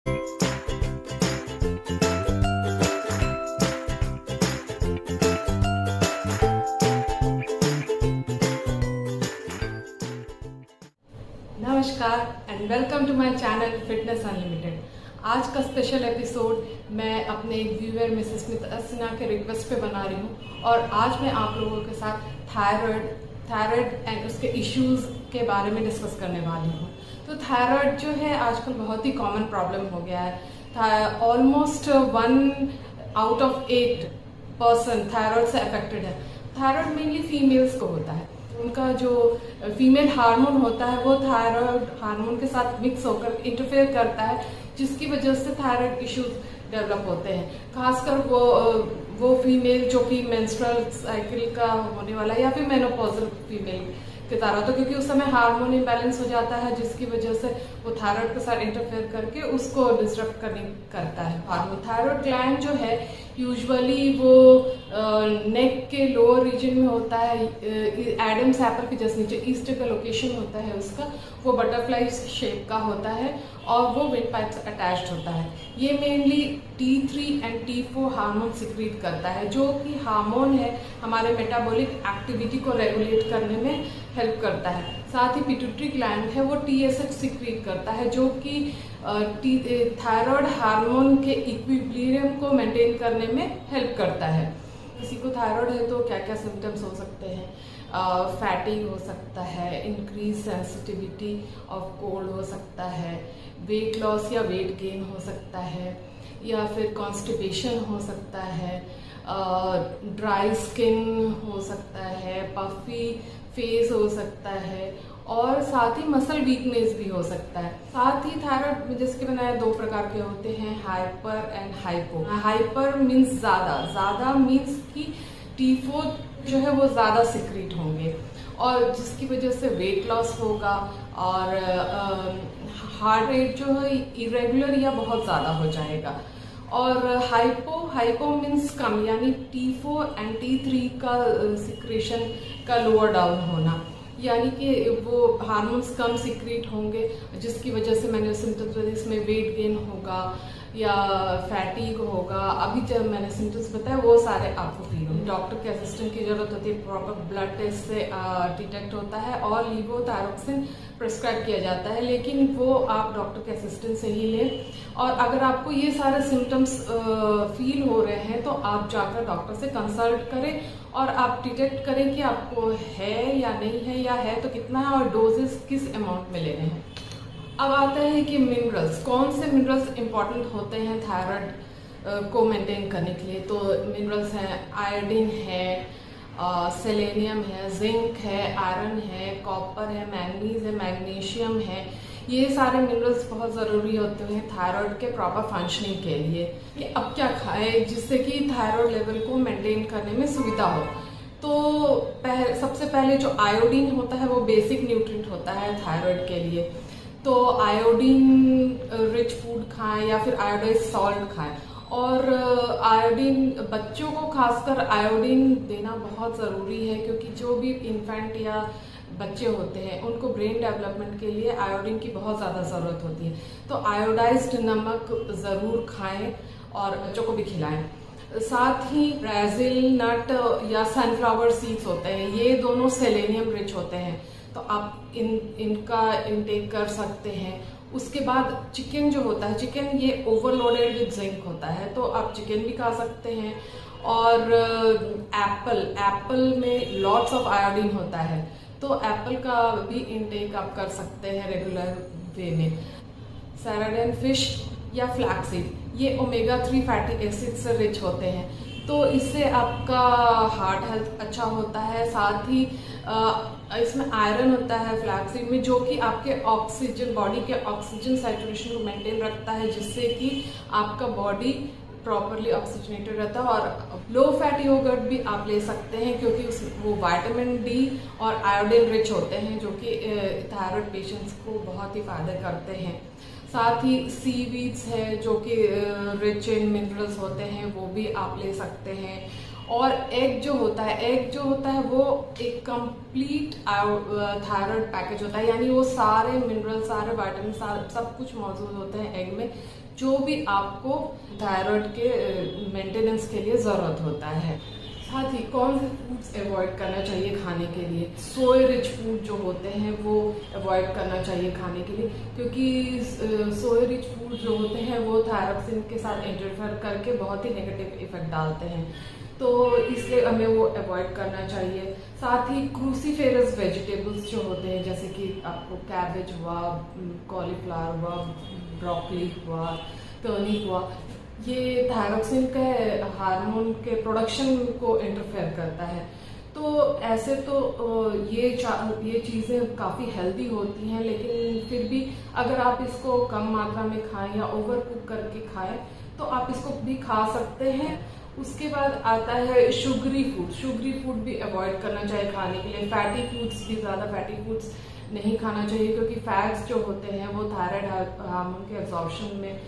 नमस्कार and welcome to my channel fitness unlimited. आज का स्पेशल एपिसोड मैं अपने एक व्यूअर मिसेस स्मिथ अर्चना के रिक्वेस्ट पे बना रही हूँ और आज मैं आप लोगों के साथ थायराइड एंड उसके इश्यूज के बारे में डिस्कस करने वाली हूँ। तो थायराइड जो है आजकल बहुत ही कॉमन प्रॉब्लम हो गया है। Almost 1 out of 8 person thyroid से अफेक्टेड है। थायराइड मेनली फीमेल्स को होता है। उनका जो फीमेल हार्मोन होता है वो थायराइड हार्मोन के साथ मिक्स होकर इंटरफेयर करता है, जिसकी वजह से थायराइड इश्यूज डेवलप होते हैं। खासकर वो फीमेल जो कि मेंस्ट्रुअल साइकिल का होने वाला है या फिर मेनोपॉजल फीमेल की तरह, तो क्योंकि उस समय हार्मोन इम्बैलेंस हो जाता है, जिसकी वजह से वो थायराइड के साथ इंटरफेयर करके उसको डिस्टर्ब करता है। हार्मोन थायराइड ग्लैंड जो है यूजुअली वो नेक के लोअर रीजन में होता है। एडम्स एप्पल के जस्ट नीचे ईस्ट का लोकेशन होता है उसका। वो बटरफ्लाई शेप का होता है और वो विंड पाइप से अटैच्ड होता है। ये mainly T3 and T4 hormone secrete करता है, जो कि हार्मोन है हमारे मेटाबॉलिक एक्टिविटी को रेगुलेट करने में हेल्प करता है। साथ ही पिट्यूटरी ग्लैंड है वो TSH सिक्रीट करता है, जो कि थायराइड हार्मोन के इक्विलिब्रियम को मेंटेन करने में हेल्प करता है। किसी को थायराइड है तो क्या क्या सिम्टम्स हो सकते हैं? फैटिग हो सकता है, इंक्रीज सेंसिटिविटी ऑफ कोल्ड हो सकता है, वेट लॉस या वेट गेन हो सकता है, या फिर कॉन्स्टिपेशन हो सकता है, ड्राई स्किन हो सकता है, पफी फेस हो सकता है और साथ ही मसल वीकनेस भी हो सकता है। साथ ही थायराइड जिसके बनाए 2 प्रकार के होते हैं, hyper and hypo. Hyper means ज्यादा मीन्स कि T4 जो है वो ज्यादा सिक्रीट होंगे और जिसकी वजह से वेट लॉस होगा और हार्ट रेट जो है इरेगुलर या बहुत ज्यादा हो जाएगा। और हाइपो मीन्स कम, यानी T4 एंड T3 का सिक्रेशन का लोअर डाउन होना, यानी कि वो हार्मोन्स कम सिक्रीट होंगे, जिसकी वजह से मैंने सिम्टम्स इसमें वेट गेन होगा या फैटिग होगा। अभी जब मैंने सिम्टम्स बताया वो सारे आपको फील होंगे। डॉक्टर के असिस्टेंट की जरूरत होती है। प्रॉपर ब्लड टेस्ट से डिटेक्ट होता है और लीवोथायरोक्सिन प्रिस्क्राइब किया जाता है, लेकिन वो आप डॉक्टर के असिस्टेंट से ही लें। और अगर आपको ये सारे सिम्टम्स फील हो रहे हैं तो आप जाकर डॉक्टर से कंसल्ट करें और आप डिटेक्ट करें कि आपको है या नहीं है, या है तो कितना है और डोजेस किस अमाउंट में ले रहे हैं। अब आता है कि मिनरल्स, कौन से मिनरल्स इंपॉर्टेंट होते हैं थायराइड को मेंटेन करने के लिए। तो मिनरल्स हैं, आयोडीन है, सेलेनियम है, जिंक है, आयरन है, कॉपर है, मैंगनीज है, मैग्नीशियम है। ये सारे मिनरल्स बहुत ज़रूरी होते हैं थायराइड के प्रॉपर फंक्शनिंग के लिए। कि अब क्या खाएं जिससे कि थायराइड लेवल को मेंटेन करने में सुविधा हो। तो सबसे पहले जो आयोडीन होता है वो बेसिक न्यूट्रिएंट होता है थायराइड के लिए। तो आयोडीन रिच फूड खाएं या फिर आयोडाइज सॉल्ट खाएं। और आयोडीन बच्चों को खासकर आयोडीन देना बहुत ज़रूरी है, क्योंकि जो भी इन्फेंट या बच्चे होते हैं उनको ब्रेन डेवलपमेंट के लिए आयोडीन की बहुत ज़्यादा ज़रूरत होती है। तो आयोडाइज्ड नमक ज़रूर खाएं और बच्चों को भी खिलाएं। साथ ही ब्राज़िल नट या सनफ्लावर सीड्स होते हैं, ये दोनों सेलेनियम रिच होते हैं, तो आप इनका इंटेक कर सकते हैं। उसके बाद चिकन जो होता है, चिकन ये ओवरलोडेड विद जिंक होता है, तो आप चिकन भी खा सकते हैं। और एप्पल में लॉट्स ऑफ आयोडीन होता है, तो एप्पल का भी इंटेक आप कर सकते हैं रेगुलर वे में। सैराडन फिश या फ्लैक्सीड, ये ओमेगा 3 फैटी एसिड से रिच होते हैं, तो इससे आपका हार्ट हेल्थ अच्छा होता है। साथ ही इसमें आयरन होता है फ्लैक्सीड में, जो कि आपके ऑक्सीजन, बॉडी के ऑक्सीजन सैचुरेशन को मेंटेन रखता है, जिससे कि आपका बॉडी प्रॉपरली ऑक्सीजनेटेड रहता है। और लो फैट योगर्ट भी आप ले सकते हैं, क्योंकि वो विटामिन डी और आयोडीन रिच होते हैं, जो कि थायराइड पेशेंट्स को बहुत ही फायदा करते हैं। साथ ही सीवीड्स है जो कि रिच इन मिनरल्स होते हैं, वो भी आप ले सकते हैं। और एग जो होता है वो एक कंप्लीट थायराइड पैकेज होता है, यानी वो सारे मिनरल, सारे विटामिन, सब कुछ मौजूद होते हैं एग में। जो भी आपको थायराइड के मेंटेनेंस के लिए ज़रूरत होता है। साथ ही कौन से फूड्स अवॉइड करना चाहिए खाने के लिए। सोया रिच फूड जो होते हैं वो अवॉइड करना चाहिए खाने के लिए, क्योंकि सोया रिच फूड जो होते हैं वो थायरॉक्सिन के साथ इंटरफेयर करके बहुत ही नेगेटिव इफेक्ट डालते हैं, तो इसलिए हमें वो अवॉइड करना चाहिए। साथ ही क्रूसीफेरस वेजिटेबल्स जो होते हैं, जैसे कि आपको कैबेज हुआ, कॉलीफ्लावर हुआ, ब्रोकली हुआ, टर्निप हुआ, ये थायरॉक्सिन के हार्मोन के प्रोडक्शन को इंटरफेयर करता है। तो ऐसे तो ये चीज़ें काफ़ी हेल्दी होती हैं, लेकिन फिर भी अगर आप इसको कम मात्रा में खाएं या ओवर कुक करके खाएं तो आप इसको भी खा सकते हैं। उसके बाद आता है शुगरी फूड भी अवॉइड करना चाहिए खाने के लिए। फैटी फूड्स भी, ज़्यादा फैटी फूड्स नहीं खाना चाहिए, क्योंकि फैट्स जो होते हैं वो थायराइड हार्मोन के एब्जॉर्प्शन में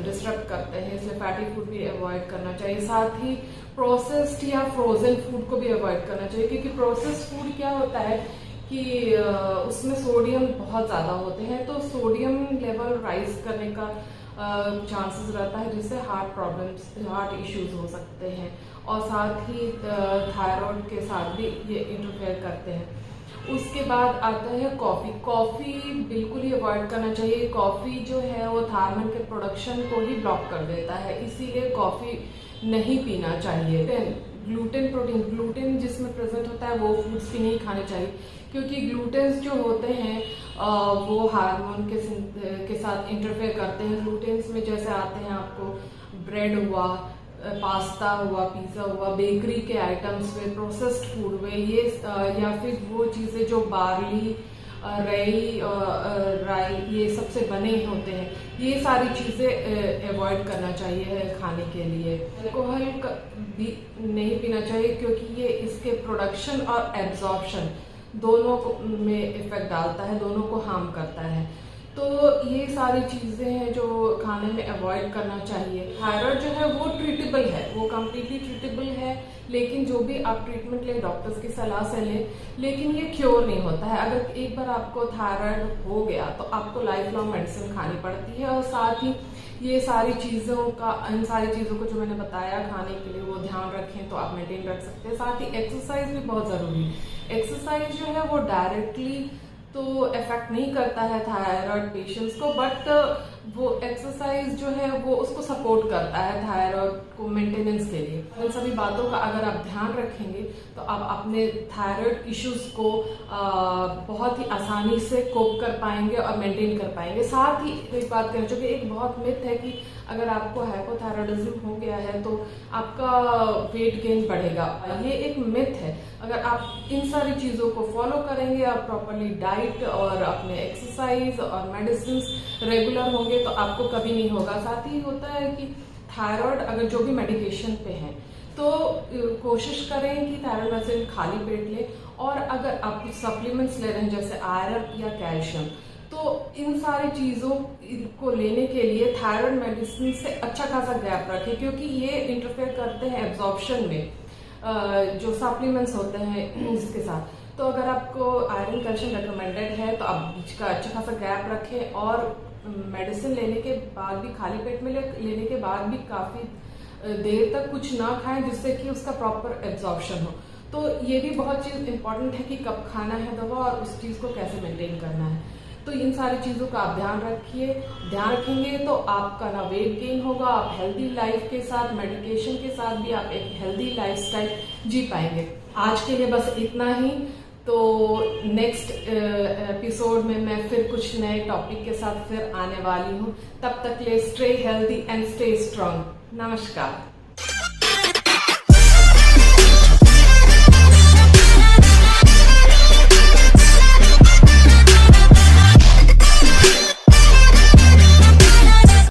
डिस्टर्ब करते हैं, इसलिए फैटी फूड भी अवॉइड करना चाहिए। साथ ही प्रोसेस्ड या फ्रोजन फूड को भी अवॉइड करना चाहिए, क्योंकि प्रोसेस्ड फूड क्या होता है कि उसमें सोडियम बहुत ज़्यादा होते हैं, तो सोडियम लेवल राइज करने का चांसेस रहता है, जिससे हार्ट इश्यूज हो सकते हैं, और साथ ही थायराइड के साथ भी ये इंटरफेयर करते हैं। उसके बाद आता है कॉफ़ी बिल्कुल ही अवॉइड करना चाहिए। कॉफ़ी जो है वो हार्मोन के प्रोडक्शन को ही ब्लॉक कर देता है, इसीलिए कॉफ़ी नहीं पीना चाहिए। ग्लूटेन जिसमें प्रेजेंट होता है वो फूड्स भी नहीं खाने चाहिए, क्योंकि ग्लूटेन्स जो होते हैं वो हार्मोन के साथ इंटरफेयर करते हैं। ग्लूटेन्स में जैसे आते हैं आपको ब्रेड हुआ, पास्ता हुआ, पिज़्ज़ा हुआ, बेकरी के आइटम्स में, प्रोसेस्ड फूड में, ये या फिर वो चीज़ें जो बार्ली, राई ये सबसे बने होते हैं, ये सारी चीज़ें अवॉइड करना चाहिए खाने के लिए। अल्कोहल भी नहीं पीना चाहिए, क्योंकि ये इसके प्रोडक्शन और एब्जॉर्प्शन दोनों में इफेक्ट डालता है, दोनों को हार्म करता है। तो ये सारी चीज़ें हैं जो खाने में अवॉइड करना चाहिए। थायराइड जो है वो ट्रीटेबल है, वो कम्प्लीटली ट्रीटेबल है, लेकिन जो भी आप ट्रीटमेंट लें डॉक्टर्स की सलाह से लें, लेकिन ये क्योर नहीं होता है। अगर एक बार आपको थायराइड हो गया तो आपको लाइफ लॉन्ग मेडिसिन खानी पड़ती है, और साथ ही ये सारी चीज़ों का, इन सारी चीज़ों को जो मैंने बताया खाने के लिए, वो ध्यान रखें तो आप मेंटेन रख सकते हैं। साथ ही एक्सरसाइज भी बहुत ज़रूरी है। एक्सरसाइज जो है वो डायरेक्टली तो इफेक्ट नहीं करता है थायराइड पेशेंट्स को, बट वो एक्सरसाइज जो है वो उसको सपोर्ट करता है थायराइड को मेंटेनेंस के लिए। इन सभी बातों का अगर आप ध्यान रखेंगे तो आप अपने थायराइड इश्यूज को बहुत ही आसानी से कोप कर पाएंगे और मेंटेन कर पाएंगे। साथ ही एक बात कहना चाहिए, एक बहुत मिथ है कि अगर आपको हाइपोथायराइडिज्म हो गया है तो आपका वेट गेन बढ़ेगा। ये एक मिथ है। अगर आप इन सारी चीज़ों को फॉलो करेंगे, आप प्रॉपरली डाइट और अपने एक्सरसाइज और मेडिसिन रेगुलर होंगे तो आपको कभी नहीं होगा। साथ ही होता है कि थायराइड अगर जो भी मेडिकेशन पे है तो कोशिश करें कि थायराइड मेडिसिन खाली पेट लें, और अगर आप कुछ सप्लीमेंट्स ले रहे हैं जैसे आयरन या कैल्शियम, तो इन सारी चीज़ों को लेने के लिए थायराइड मेडिसिन से अच्छा खासा गैप रखें, क्योंकि ये इंटरफेयर करते हैं एब्जॉर्प्शन में जो सप्लीमेंट्स होते हैं इसके साथ। तो अगर आपको आयरन कैल्शियम रिकमेंडेड है तो आप बीच का अच्छा खासा गैप रखें, और मेडिसिन लेने के बाद भी, खाली पेट में लेने के बाद भी काफ़ी देर तक कुछ ना खाएं, जिससे कि उसका प्रॉपर एब्जॉर्प्शन हो। तो ये भी बहुत चीज़ इंपॉर्टेंट है कि कब खाना है दवा और उस चीज़ को कैसे मेंटेन करना है। तो इन सारी चीज़ों का आप ध्यान रखेंगे तो आपका ना वेट गेन होगा, आप हेल्दी लाइफ के साथ, मेडिकेशन के साथ भी आप एक हेल्दी लाइफस्टाइल जी पाएंगे। आज के लिए बस इतना ही। तो नेक्स्ट एपिसोड में मैं फिर कुछ नए टॉपिक के साथ फिर आने वाली हूँ। तब तक के लिए stay healthy and stay strong. नमस्कार।